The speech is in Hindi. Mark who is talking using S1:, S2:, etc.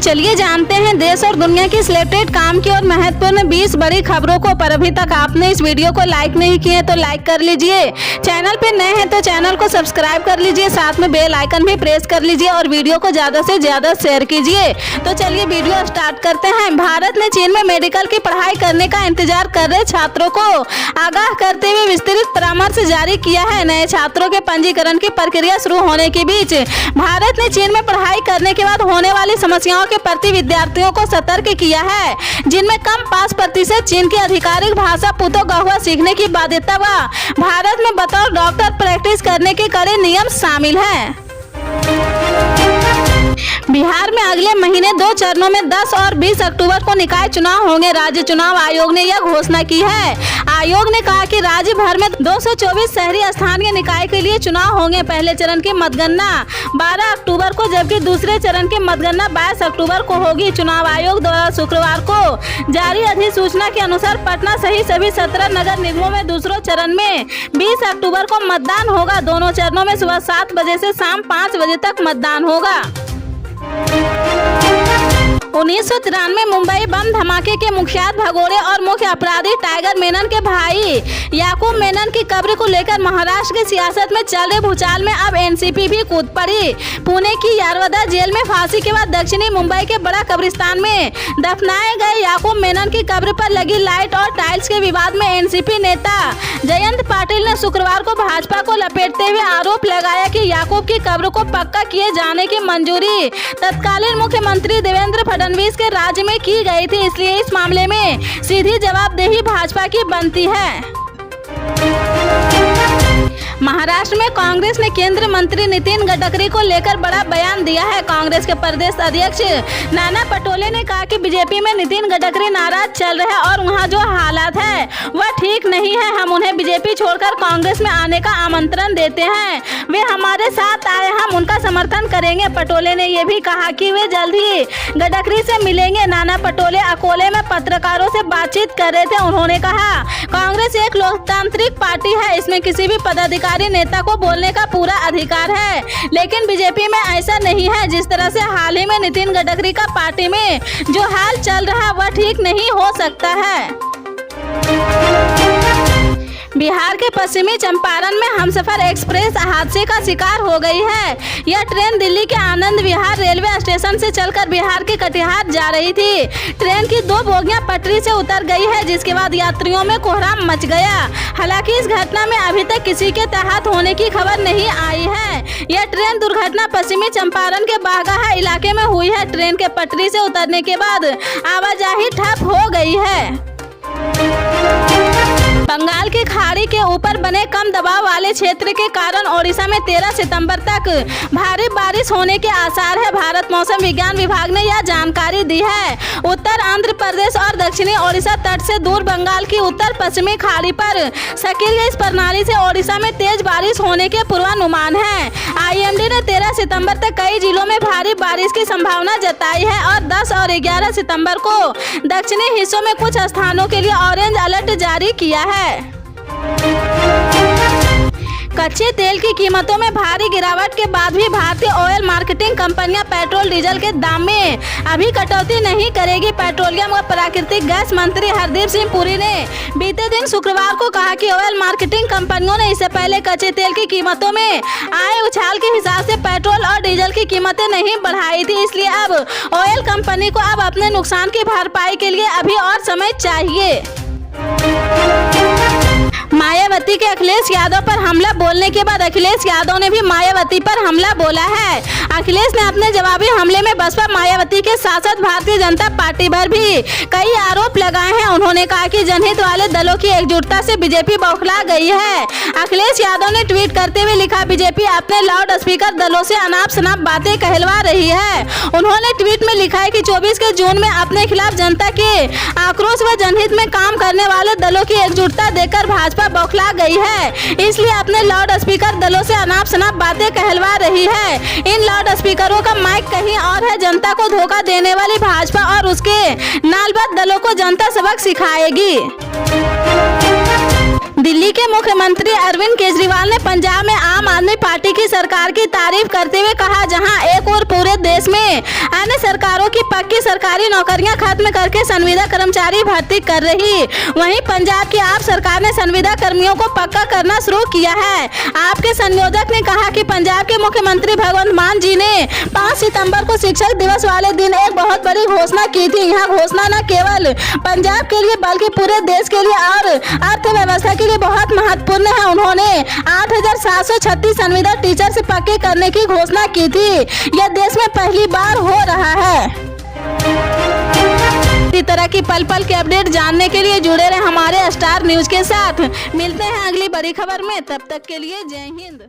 S1: चलिए जानते हैं देश और दुनिया की सिलेक्टेड काम की और महत्वपूर्ण 20 बड़ी खबरों को। पर अभी तक आपने इस वीडियो को लाइक नहीं किए तो लाइक कर लीजिए, चैनल पे नए हैं तो चैनल को सब्सक्राइब कर लीजिए, साथ में बेल आइकन भी प्रेस कर लीजिए और वीडियो को ज्यादा से ज्यादा शेयर कीजिए। तो चलिए वीडियो स्टार्ट करते हैं। भारत ने चीन में मेडिकल की पढ़ाई करने का इंतजार कर रहे छात्रों को आगाह करते हुए विस्तृत परामर्श जारी किया है। नए छात्रों के पंजीकरण की प्रक्रिया शुरू होने के बीच भारत ने चीन में पढ़ाई करने के बाद होने वाली समस्याओं के प्रति विद्यार्थियों को सतर्क किया है, जिनमें कम पास प्रतिशत, चीन की आधिकारिक भाषा पुतो गहुआ सीखने की बाध्यता व भारत में बतौर डॉक्टर प्रैक्टिस करने के कड़े नियम शामिल हैं। बिहार में अगले महीने 2 चरणों में 10 और 20 अक्टूबर को निकाय चुनाव होंगे। राज्य चुनाव आयोग ने यह घोषणा की है। आयोग ने कहा कि राज्य भर में 224 शहरी स्थानीय निकाय के लिए चुनाव होंगे। पहले चरण की मतगणना 12 अक्टूबर को जबकि दूसरे चरण की मतगणना 22 अक्टूबर को होगी। चुनाव आयोग द्वारा शुक्रवार को जारी अधिसूचना के अनुसार पटना सहित सभी 17 नगर निगमों में दूसरे चरण में 20 अक्टूबर को मतदान होगा। दोनों चरणों में सुबह 7 बजे से शाम 5 बजे तक मतदान होगा। 1993 मुंबई बम धमाके के मुख्यात भगोड़े और मुख्य अपराधी टाइगर मेनन के भाई याकूब मेनन की कब्र को लेकर महाराष्ट्र की सियासत में चल रहे भूचाल में अब एनसीपी भी कूद पड़ी। पुणे की यारवदा जेल में फांसी के बाद दक्षिणी मुंबई के बड़ा कब्रिस्तान में दफनाए गए याकूब मेनन की कब्र पर लगी लाइट और टाइल्स के विवाद में एनसीपी नेता जयंत पाटिल ने शुक्रवार को भाजपा को लपेटते हुए आरोप लगाया कि याकूब की कब्र को पक्का किए जाने की मंजूरी तत्कालीन मुख्यमंत्री देवेंद्र फडणवीस के राज्य में की गई थी, इसलिए इस मामले में सीधी जवाबदेही भाजपा की बनती है। महाराष्ट्र में कांग्रेस ने केंद्रीय मंत्री नितिन गडकरी को लेकर बड़ा बयान दिया है। कांग्रेस के प्रदेश अध्यक्ष नाना पटोले ने कहा कि बीजेपी में नितिन गडकरी नाराज चल रहे हैं और वहां जो हालात है वह ठीक नहीं है। हम उन्हें बीजेपी छोड़कर कांग्रेस में आने का आमंत्रण देते हैं, वे हमारे साथ आए, हम उनका समर्थन करेंगे। पटोले ने यह भी कहा कि वे जल्द ही गडकरी से मिलेंगे। नाना पटोले अकोले में पत्रकारों से बातचीत कर रहे थे। उन्होंने कहा, कांग्रेस एक लोकतांत्रिक पार्टी है, इसमें किसी भी पदाधिकारी नेता को बोलने का पूरा अधिकार है, लेकिन बीजेपी में ऐसा नहीं है। जिस तरह से हाल ही में नितिन गडकरी का पार्टी में जो हाल चल रहा है वह ठीक नहीं हो सकता है। बिहार के पश्चिमी चंपारण में हमसफर एक्सप्रेस हादसे का शिकार हो गई है। यह ट्रेन दिल्ली के आनंद विहार रेलवे स्टेशन से चलकर बिहार के कटिहार जा रही थी। ट्रेन की 2 बोगियां पटरी से उतर गई है, जिसके बाद यात्रियों में कोहराम मच गया। हालांकि इस घटना में अभी तक किसी के हताहत होने की खबर नहीं आई है। यह ट्रेन दुर्घटना पश्चिमी चंपारण के बागाहा इलाके में हुई है। ट्रेन के पटरी से उतरने के बाद आवाजाही ठप हो गई है। बंगाल की खाड़ी के ऊपर बने कम दबाव वाले क्षेत्र के कारण ओडिशा में 13 सितंबर तक भारी बारिश होने के आसार है। भारत मौसम विज्ञान विभाग ने यह जानकारी दी है। उत्तर आंध्र प्रदेश और दक्षिणी ओडिशा तट से दूर बंगाल की उत्तर पश्चिमी खाड़ी पर सक्रिय इस प्रणाली से ओडिशा में तेज बारिश होने के पूर्वानुमान है। आईएमडी ने 13 सितंबर तक कई जिलों में भारी बारिश की संभावना जताई है और 10 और 11 सितंबर को दक्षिणी हिस्सों में कुछ स्थानों के लिए ऑरेंज अलर्ट जारी किया है। कच्चे तेल की कीमतों में भारी गिरावट के बाद भी भारतीय ऑयल मार्केटिंग कंपनियां पेट्रोल डीजल के दाम में अभी कटौती नहीं करेगी। पेट्रोलियम व प्राकृतिक गैस मंत्री हरदीप सिंह पुरी ने बीते दिन शुक्रवार को कहा कि ऑयल मार्केटिंग कंपनियों ने इससे पहले कच्चे तेल की कीमतों में आए उछाल के हिसाब से पेट्रोल और डीजल की कीमतें नहीं बढ़ाई थी, इसलिए अब ऑयल कंपनी को अब अपने नुकसान की भरपाई के लिए अभी और समय चाहिए। मायावती के अखिलेश यादव पर हमला बोलने के बाद अखिलेश यादव ने भी मायावती पर हमला बोला है। अखिलेश ने अपने जवाबी हमले में बसपा मायावती के साथ साथ भारतीय जनता पार्टी पर भी कई आरोप लगाए हैं। उन्होंने कहा कि जनहित वाले दलों की एकजुटता से बीजेपी बौखला गई है। अखिलेश यादव ने ट्वीट करते हुए लिखा, बीजेपी अपने लाउड स्पीकर दलों से अनाप शनाप बातें कहलवा रही है। उन्होंने ट्वीट में लिखा है कि 24 के जून में अपने खिलाफ जनता के आक्रोश व जनहित में काम करने वाले दलों की एकजुटता देखकर भाजपा बौखला गई है, इसलिए अपने लाउड स्पीकर दलों से अनाप शनाप बातें कहलवा रही है। इन लाउड स्पीकरों का माइक कहीं और है। जनता को धोखा देने वाली भाजपा और उसके नालबद्ध दलों को जनता सबक सिखाएगी। दिल्ली के मुख्यमंत्री अरविंद केजरीवाल ने पंजाब में आम आदमी पार्टी की सरकार की तारीफ करते हुए कहा, जहां एक और पूरे देश में अन्य सरकारों की पक्की सरकारी नौकरियां खत्म करके संविदा कर्मचारी भर्ती कर रही, वहीं पंजाब की आप सरकार ने संविदा कर्मियों को पक्का करना शुरू किया है। आपके संयोजक ने कहा कि पंजाब के मुख्यमंत्री भगवंत मान जी ने 5 सितंबर को शिक्षक दिवस वाले दिन एक बहुत बड़ी घोषणा की थी। यह घोषणा न केवल पंजाब के लिए बल्कि पूरे देश के लिए और अर्थव्यवस्था के लिए बहुत महत्वपूर्ण है। उन्होंने 8,736 संविदा टीचर से पक्के करने की घोषणा की थी। यह देश में पहली बार हो रहा है। इसी तरह की पल पल के अपडेट जानने के लिए जुड़े रहे हमारे स्टार न्यूज के साथ। मिलते हैं अगली बड़ी खबर में, तब तक के लिए जय हिंद।